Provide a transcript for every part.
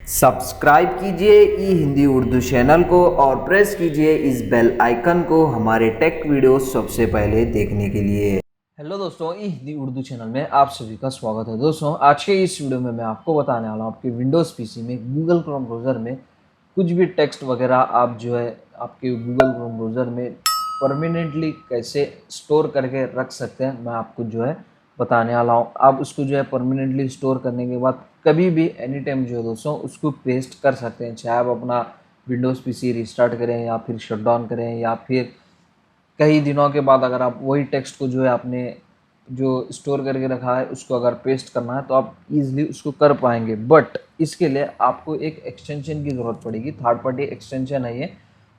Subscribe कीजिए ई Hindi Urdu channel को और प्रेस कीजिए इस बेल आइकन को हमारे टेक वीडियोस सबसे पहले देखने के लिए। हेलो दोस्तों, ई हिंदी उर्दू चैनल में आप सभी का स्वागत है। दोस्तों, आज के इस वीडियो में मैं आपको बताने वाला हूँ आपके विंडोज़ पीसी में गूगल क्रोम ब्राउज़र में कुछ भी टेक्स्ट वगैरह आप जो है आपके गूगल क्रोम ब्राउज़र में परमानेंटली कैसे स्टोर करके रख सकते हैं, मैं आपको जो है बताने वाला हूँ। आप उसको जो है परमानेंटली स्टोर करने के बाद कभी भी एनी टाइम जो है दोस्तों उसको पेस्ट कर सकते हैं, चाहे आप अपना विंडोज़ पीसी रिस्टार्ट करें या फिर शट डाउन करें या फिर कई दिनों के बाद अगर आप वही टेक्स्ट को जो है आपने जो स्टोर करके रखा है उसको अगर पेस्ट करना है तो आप इजीली उसको कर पाएंगे। बट इसके लिए आपको एक एक्सटेंशन की ज़रूरत पड़ेगी, थर्ड पार्टी एक्सटेंशन है ये।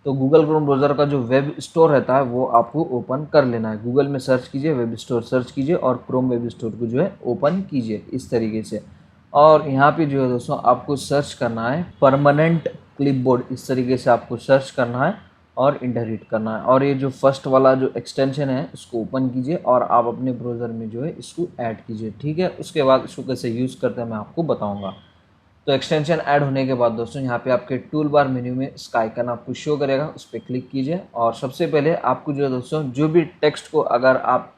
तो गूगल क्रोम ब्राउज़र का जो वेब स्टोर रहता है वो आपको ओपन कर लेना है। गूगल में सर्च कीजिए, वेब स्टोर सर्च कीजिए और क्रोम वेब स्टोर को जो है ओपन कीजिए इस तरीके से। और यहाँ पे जो है दोस्तों आपको सर्च करना है परमानेंट क्लिपबोर्ड, इस तरीके से आपको सर्च करना है और इंटर हिट करना है। और ये जो फर्स्ट वाला जो एक्सटेंशन है उसको ओपन कीजिए और आप अपने ब्राउज़र में जो है इसको ऐड कीजिए, ठीक है। उसके बाद इसको कैसे यूज़ करते हैं मैं आपको बताऊंगा। तो एक्सटेंशन ऐड होने के बाद दोस्तों यहाँ पे आपके टूल बार मेन्यू में इसका आइकन आपको शो करेगा, उस पर क्लिक कीजिए। और सबसे पहले आपको जो है दोस्तों जो भी टेक्स्ट को अगर आप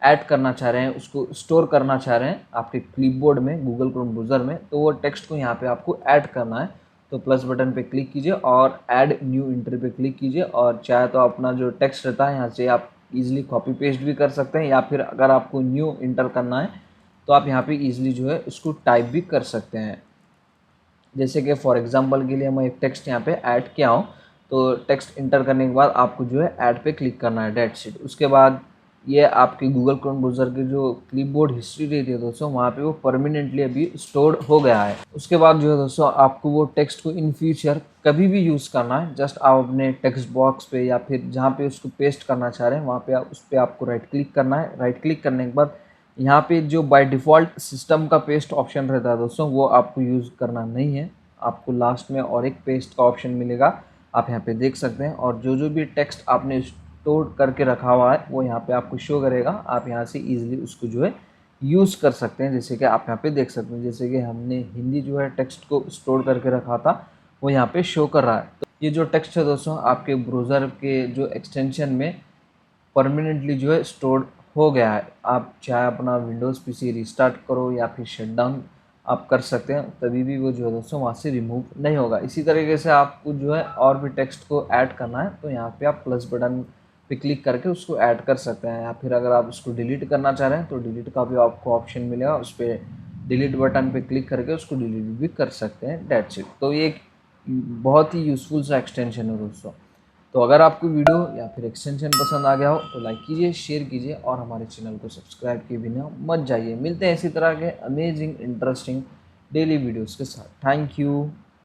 ऐड करना चाह रहे हैं, उसको स्टोर करना चाह रहे हैं आपके क्लिपबोर्ड में गूगल क्रोम ब्राउज़र में, तो वो टेक्स्ट को यहाँ पे आपको ऐड करना है। तो प्लस बटन पे क्लिक कीजिए और ऐड न्यू एंट्री पे क्लिक कीजिए। और चाहे तो अपना जो टेक्स्ट रहता है यहाँ से आप इजीली कॉपी पेस्ट भी कर सकते हैं, या फिर अगर आपको न्यू इंटर करना है तो आप यहाँ पे इजीली जो है उसको टाइप भी कर सकते हैं। जैसे कि फॉर एग्जांपल के लिए मैं एक टेक्स्ट यहाँ पे ऐड किया हूँ, तो टेक्स्ट इंटर करने के बाद आपको जो है ऐड पे क्लिक करना है, डेट्स इट। उसके बाद ये आपके गूगल क्रोम ब्राउज़र की जो क्लिपबोर्ड हिस्ट्री रहती है दोस्तों, वहाँ पे वो परमानेंटली अभी स्टोर्ड हो गया है। उसके बाद जो है दोस्तों आपको वो टेक्स्ट को इन फ्यूचर कभी भी यूज़ करना है, जस्ट आप अपने टेक्स्ट बॉक्स पे या फिर जहाँ पे उसको पेस्ट करना चाह रहे हैं वहाँ पे आप उस पर आपको राइट क्लिक करना है। राइट क्लिक करने के बाद यहाँ पे जो बाय डिफ़ॉल्ट सिस्टम का पेस्ट ऑप्शन रहता है दोस्तों, वो आपको यूज़ करना नहीं है। आपको लास्ट में और एक पेस्ट का ऑप्शन मिलेगा, आप यहाँ पे देख सकते हैं। और जो जो भी टेक्स्ट आपने स्टोर करके रखा हुआ है वो यहाँ पे आपको शो करेगा। आप यहाँ से इजीली उसको जो है यूज़ कर सकते हैं। जैसे कि आप यहाँ पे देख सकते हैं, जैसे कि हमने हिंदी जो है टेक्स्ट को स्टोर करके रखा था वो यहाँ पे शो कर रहा है। तो ये जो टेक्स्ट है दोस्तों आपके ब्राउज़र के जो एक्सटेंशन में परमानेंटली जो है स्टोर हो गया है। आप चाहे अपना विंडोज़ पीसी रिस्टार्ट करो या फिर शट डाउन आप कर सकते हैं, तभी भी वो जो है दोस्तों वहाँ से रिमूव नहीं होगा। इसी तरीके से आपको जो है और भी टेक्स्ट को ऐड करना है तो यहाँ पे आप प्लस बटन पे क्लिक करके उसको ऐड कर सकते हैं, या फिर अगर आप उसको डिलीट करना चाह रहे हैं तो डिलीट का भी आपको ऑप्शन मिलेगा, उस पर डिलीट बटन पे क्लिक करके उसको डिलीट भी कर सकते हैं, डेट्स इट। तो ये एक बहुत ही यूज़फुल सा एक्सटेंशन है दोस्तों। तो अगर आपको वीडियो या फिर एक्सटेंशन पसंद आ गया हो तो लाइक कीजिए, शेयर कीजिए और हमारे चैनल को सब्सक्राइब किए बिना मत जाइए। मिलते हैं इसी तरह के अमेजिंग इंटरेस्टिंग डेली वीडियोस के साथ। Thank you.